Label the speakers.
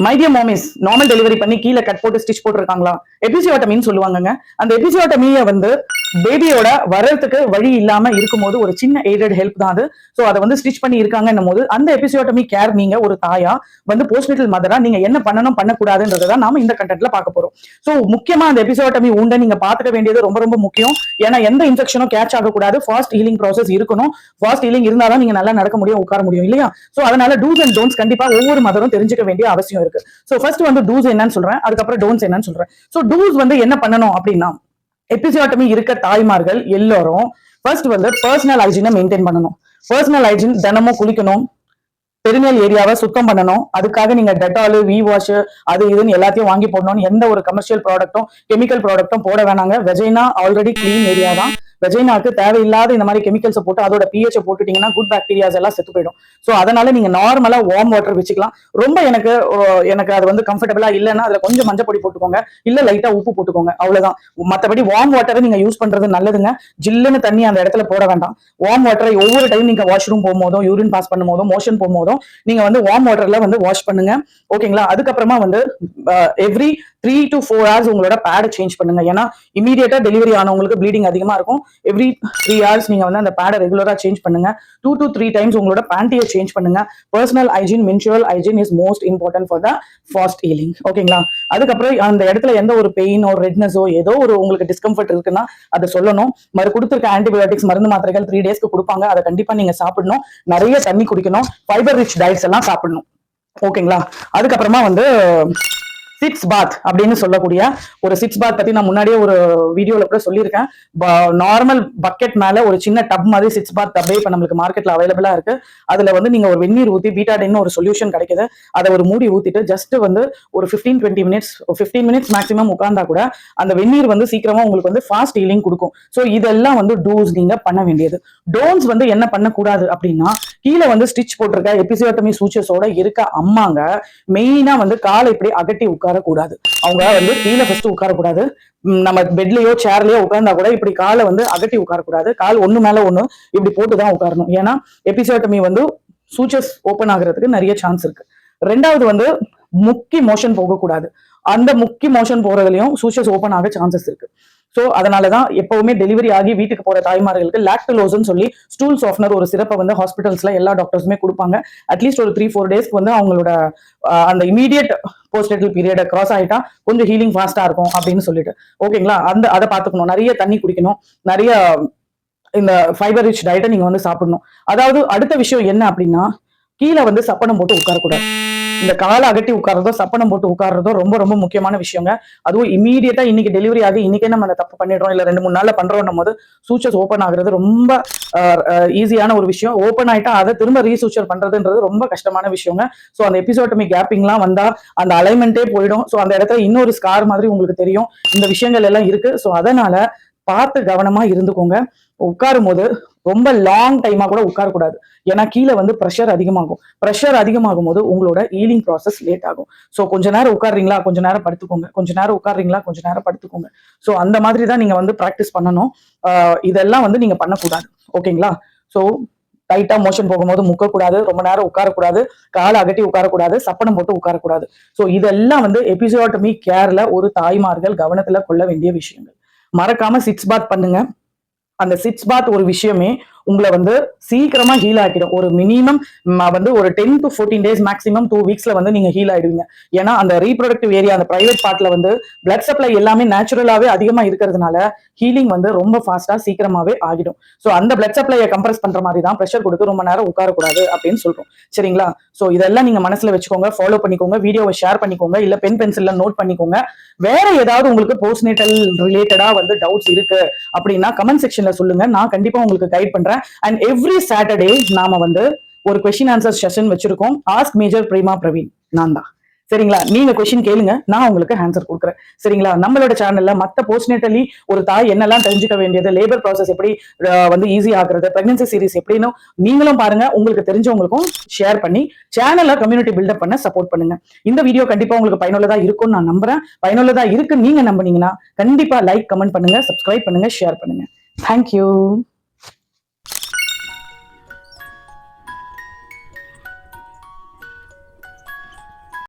Speaker 1: My dear மாமிஸ், normal delivery பண்ணி கீழே cut போட்டு ஸ்டிச் போட்டுருக்காங்களா? எபிசியோட்டமின்னு சொல்லுவாங்கங்க. அந்த எபிசியோட்டமியை வந்து பேபியோட வர்றதுக்கு வழி இல்லாம இருக்கும்போது ஒரு சின்ன எய்டட் ஹெல்ப் தான் அது. ஸோ அதை வந்து ஸ்டிச் பண்ணி இருக்காங்கன்னும் போது அந்த எபிசியோட்டமி கேர் நீங்க ஒரு தாயா வந்து போஸ்ட்நேட்டல் மதரா நீங்க என்ன பண்ணணும் பண்ணக்கூடாதுன்றதை நாம இந்த கண்டென்ட்ல பார்க்க போறோம். ஸோ முக்கியமா அந்த எபிசியோட்டமி உண்டை நீங்க பாத்துக்க வேண்டியது ரொம்ப ரொம்ப முக்கியம். ஏன்னா எந்த இன்ஃபெக்ஷனும் கேட்ச் ஆகக்கூடாது. ஃபாஸ்ட் ஹீலிங் ப்ராசஸ் இருக்கணும். ஃபாஸ்ட் ஹீலிங் இருந்தாதான் நீங்க நல்லா நடக்க முடியும், உட்கார முடியும் இல்லையா? ஸோ அதனால டூஸ் அண்ட் டோன்ஸ் கண்டிப்பா ஒவ்வொரு மதரும் தெரிஞ்சுக்க வேண்டிய அவசியம் இருக்கு. சோ ஃபர்ஸ்ட் வந்து டூஸ் என்னன்னு சொல்றேன், அதுக்கப்புறம் டோன்ஸ் என்னன்னு சொல்றேன். சோ டூஸ் வந்து என்ன பண்ணணும் அப்படின்னா, எபிசியோட்டமி இருக்க தாய்மார்கள் எல்லாரும் ஃபர்ஸ்ட் வந்து பர்சனல் ஹைஜீனை மெயின்டைன் பண்ணணும். பர்சனல் ஹைஜீன் தினமும் குளிக்கணும், பெரினியல் ஏரியாவை சுத்தம் பண்ணணும். அதுக்காக நீங்க டெட்டால், வி வாஷ், அது இதுன்னு எல்லாத்தையும் வாங்கி போடணும். எந்த ஒரு கமர்ஷியல் ப்ராடக்ட்டும் கெமிக்கல் ப்ராடக்ட்டும் போட வேணாங்க. வெஜைனா ஆல்ரெடி கிளீன் ஏரியா தான். வெஜைனாக்கு தேவையில்லாத இந்த மாதிரி கெமிக்கல்ஸை போட்டு அதோட பிஹெச் போட்டுட்டீங்கன்னா குட் பாக்டீரியாஸ் எல்லாம் செத்து போயிடும். ஸோ அதனால நீங்க நார்மலா வார்ம் வாட்டர் வச்சுக்கலாம். ரொம்ப எனக்கு அது வந்து கம்ஃபர்டபுளா இல்லைன்னா அதுல கொஞ்சம் மஞ்சள் பொடி போட்டுக்கோங்க, இல்ல லைட்டா உப்பு போட்டுக்கோங்க, அவ்வளவுதான். மற்றபடி வார்ம் வாட்டரை நீங்க யூஸ் பண்றது நல்லதுங்க. ஜில்லுன்னு தண்ணி அந்த இடத்துல போட வேண்டாம். வார்ம் வாட்டரை ஒவ்வொரு டைம் நீங்க வாஷ்ரூம் போகும்போதும், யூரின் பாஸ் பண்ணும்போதும், மோஷன் போகும்போதும் நீங்க வந்து வார்ம் வாட்டர்ல வந்து வாஷ் பண்ணுங்க. ஓகேங்களா? அதுக்கப்புறமா வந்து எவ்ரி 3 to 4 hours உங்களோட பேடை சேஞ்ச் பண்ணுங்க. ஏன்னா இமீடியட்டா டெலிவரி ஆனவங்களுக்கு ப்ளீடிங் அதிகமா இருக்கும். எவ்ரி 3 hours நீங்க வந்து அந்த பேடை ரெகுலரா சேஞ்ச் பண்ணுங்க. 2 to 3 times உங்களோட பேண்டியை சேஞ்ச் பண்ணுங்க. Personal hygiene, menstrual hygiene is most important for the fast healing. ஓகேங்களா? அதுக்கப்புறம் அந்த இடத்துல எந்த ஒரு பெயின் ஒரு ரெட்னஸோ ஏதோ ஒரு உங்களுக்கு டிஸ்கம்ஃபர்ட் இருக்குன்னா அதை சொல்லணும். கொடுத்துருக்க ஆன்டிபயோட்டிக்ஸ் மருந்து மாத்திரைகள் 3 days கொடுப்பாங்க. அதை கண்டிப்பா நீங்க சாப்பிடணும். நிறைய தண்ணி குடிக்கணும். ஃபைபர் ரிச் டயட்ஸ் எல்லாம் சாப்பிடணும். ஓகேங்களா? அதுக்கப்புறமா வந்து சிட்ஸ் பாத் அப்படின்னு சொல்லக்கூடிய ஒரு சிட்ஸ் பாத் பத்தி நான் முன்னாடியே ஒரு வீடியோல கூட சொல்லியிருக்கேன். நார்மல் பக்கெட் மேல ஒரு சின்ன டப் மாதிரி சிட்ஸ் பாத் டப்பே இப்ப நம்மளுக்கு மார்க்கெட்ல அவைலபிளா இருக்கு. அதுல வந்து நீங்க ஒரு வெந்நீர் ஊத்தி பீட்டாடின்னு ஒரு சொல்யூஷன் கிடைக்குது. அதை ஒரு மூடி ஊத்திட்டு ஜஸ்ட் வந்து ஒரு 15-20 மினிட்ஸ் 15 மினிட்ஸ் மேக்ஸிமம் உட்கார்ந்தா கூட அந்த வெந்நீர் வந்து சீக்கிரமா உங்களுக்கு வந்து ஃபாஸ்ட் ஹீலிங் கொடுக்கும். ஸோ இதெல்லாம் வந்து டூஸ் நீங்க பண்ண வேண்டியது. டோன்ஸ் வந்து என்ன பண்ணக்கூடாது அப்படின்னா, கீழே வந்து ஸ்டிச் போட்டிருக்க எபிசியோட்டமி சூச்சஸோட இருக்க அம்மாங்க மெயினா வந்து காலை இப்படி அகட்டி உட்காரக்கூடாது. அவங்க வந்து கீழே ஃபர்ஸ்ட் உட்காரக்கூடாது. நம்ம பெட்லயோ சேர்லயோ உட்கார்ந்தா கூட இப்படி காலை வந்து அகட்டி உட்காரக்கூடாது. கால் ஒண்ணு மேல ஒண்ணு இப்படி போட்டுதான் உட்காரணும். ஏன்னா எபிசியோட்டமி வந்து சூச்சஸ் ஓப்பன் ஆகுறதுக்கு நிறைய சான்ஸ் இருக்கு. ரெண்டாவது வந்து முக்கி மோஷன் போகக்கூடாது. அந்த முக்கி மோஷன் போறதுலயும் சூச்சஸ் ஓப்பன் ஆக சான்சஸ் இருக்கு. ஸோ அதனாலதான் எப்பவுமே டெலிவரி ஆகி வீட்டுக்கு போற தாய்மார்களுக்கு லாக்டலோஸ்ன்னு சொல்லி ஸ்டூல் சாஃப்ட்னர் ஒரு சிறப்பை வந்து ஹாஸ்பிட்டல்ஸ்ல எல்லா டாக்டர்ஸுமே கொடுப்பாங்க. அட்லீஸ்ட் ஒரு 3-4 டேஸ்க்கு வந்து அவங்களோட அந்த இமீடியட் போஸ்ட்நேட்டல் பீரியட் கிராஸ் ஆயிட்டா கொஞ்சம் ஹீலிங் ஃபாஸ்டா இருக்கும் அப்படின்னு சொல்லிட்டு. ஓகேங்களா? அதை பார்த்துக்கணும். நிறைய தண்ணி குடிக்கணும். நிறைய இந்த ஃபைபர் ரிச் டயட்டை நீங்க வந்து சாப்பிடணும். அதாவது அடுத்த விஷயம் என்ன அப்படின்னா, கீழே வந்து சப்பனம் போட்டு உட்காரக்கூடாது. இந்த காலை அகட்டி உட்கார்றதோ சப்பனம் போட்டு உட்கார்றதோ ரொம்ப ரொம்ப முக்கியமான விஷயங்க. அதுவும் இமீடியட்டா இன்னைக்கு டெலிவரி ஆகி இன்னைக்கே நம்ம அந்த தப்பு பண்ணிடுறோம், இல்ல 2-3 நாள்ல பண்றோம் போது சூச்சர்ஸ் ஓப்பன் ஆகுறது ரொம்ப ஈஸியான ஒரு விஷயம். ஓப்பன் ஆயிட்டா அதை திரும்ப ரீசூச்சர் பண்றதுன்றது ரொம்ப கஷ்டமான விஷயங்க. ஸோ அந்த எபிசோட்டமி கேப்பிங்லாம் வந்தா அந்த அலைன்மெண்டே போயிடும். ஸோ அந்த இடத்துல இன்னொரு ஸ்கார் மாதிரி உங்களுக்கு தெரியும். இந்த விஷயங்கள் எல்லாம் இருக்கு. ஸோ அதனால பார்த்து கவனமா இருந்துக்கோங்க. உட்காரும் போது ரொம்ப லாங் டைமா கூட உட்காரக்கூடாது. ஏன்னா கீழே வந்து ப்ரெஷர் அதிகமாகும். ப்ரெஷர் அதிகமாகும் போது உங்களோட ஹீலிங் ப்ராசஸ் லேட் ஆகும். ஸோ கொஞ்ச நேரம் உட்காடுறீங்களா, கொஞ்ச நேரம் படுத்துக்கோங்க. கொஞ்ச நேரம் உட்காடுறீங்களா, கொஞ்ச நேரம் படுத்துக்கோங்க. ஸோ அந்த மாதிரி தான் நீங்க வந்து ப்ராக்டிஸ் பண்ணணும். இதெல்லாம் வந்து நீங்க பண்ணக்கூடாது. ஓகேங்களா? ஸோ டைட்டா மோஷன் போகும்போது முக்கக்கூடாது, ரொம்ப நேரம் உட்காரக்கூடாது, காலை அகட்டி உட்காரக்கூடாது, சப்பனம் போட்டு உட்காரக்கூடாது. ஸோ இதெல்லாம் வந்து எபிசியோட்டமி கேர்ல ஒரு தாய்மார்கள் கவனத்துல கொள்ள வேண்டிய விஷயங்கள். மறக்காம சிட்ஸ் பாத் பண்ணுங்க. அந்த சிட்ஸ் பாத் ஒரு விஷயமே உங்களை வந்து சீக்கிரமா ஹீல் ஆக்கிடும். ஒரு மினிமம் வந்து ஒரு 10 to 14 days மேக்ஸிமம் 2 weeksல வந்து நீங்க ஹீல் ஆயிடுவீங்க. ஏன்னா அந்த ரீப்ரொடக்டிவ் ஏரியா அந்த பிரைவேட் பார்ட்ல வந்து பிளட் சப்ளை எல்லாமே நேச்சுரலாவே அதிகமா இருக்கிறதுனால ஹீலிங் வந்து ரொம்ப ஃபாஸ்டா சீக்கிரமாவே ஆகிடும். ஸோ அந்த பிளட் சப்ளையை கம்ப்ரஸ் பண்ற மாதிரி தான் ப்ரெஷர் கொடுத்து ரொம்ப நேரம் உட்காரக்கூடாது அப்படின்னு சொல்றோம். சரிங்களா? ஸோ இதெல்லாம் நீங்க மனசுல வச்சுக்கோங்க, ஃபாலோ பண்ணிக்கோங்க, வீடியோவை ஷேர் பண்ணிக்கோங்க, இல்ல பென்சில்ல நோட் பண்ணிக்கோங்க. வேற ஏதாவது உங்களுக்கு போஸ்ட்நேட்டல் ரிலேட்டடா வந்து டவுட்ஸ் இருக்கு அப்படின்னா கமெண்ட் செக்ஷன்ல சொல்லுங்க. நான் கண்டிப்பா உங்களுக்கு கைட் பண்றேன். And every Saturday நாம வந்து ஒரு கொஸ்டின் ஆன்சர் செஷன் வச்சிருக்கோம். ஆஸ்க் மேஜர் பிரேமா பிரவீன் நான் தான். சரிங்களா? நீங்க கொஸ்டின் கேளுங்க, நான் உங்களுக்கு ஆன்சர் கொடுக்குறேன். சரிங்களா? நம்மளோட சேனல்ல மத்த போஸ்ட்நேட்டலி ஒரு தாய் என்னெல்லாம் தெரிஞ்சுக்க வேண்டியது, லேபர் ப்ராசஸ் எப்படி வந்து ஈஸி ஆகுறது, பிரெக்னன்சி சீரிஸ் எப்படின்னு நீங்களும் பாருங்க. உங்களுக்கு தெரிஞ்சவங்களுக்கும் ஷேர் பண்ணி சேனல்ல கம்யூனிட்டி பில்டப் பண்ண சப்போர்ட் பண்ணுங்க. இந்த வீடியோ கண்டிப்பா உங்களுக்கு பயனுள்ளதா இருக்கும்னு நான் நம்புறேன். பயனுள்ளதா இருக்கு நீங்க நம்பினீங்கன்னா கண்டிப்பா லைக், கமெண்ட் பண்ணுங்க, சப்ஸ்கிரைப் பண்ணுங்க, ஷேர் பண்ணுங்க. தேங்க்யூ.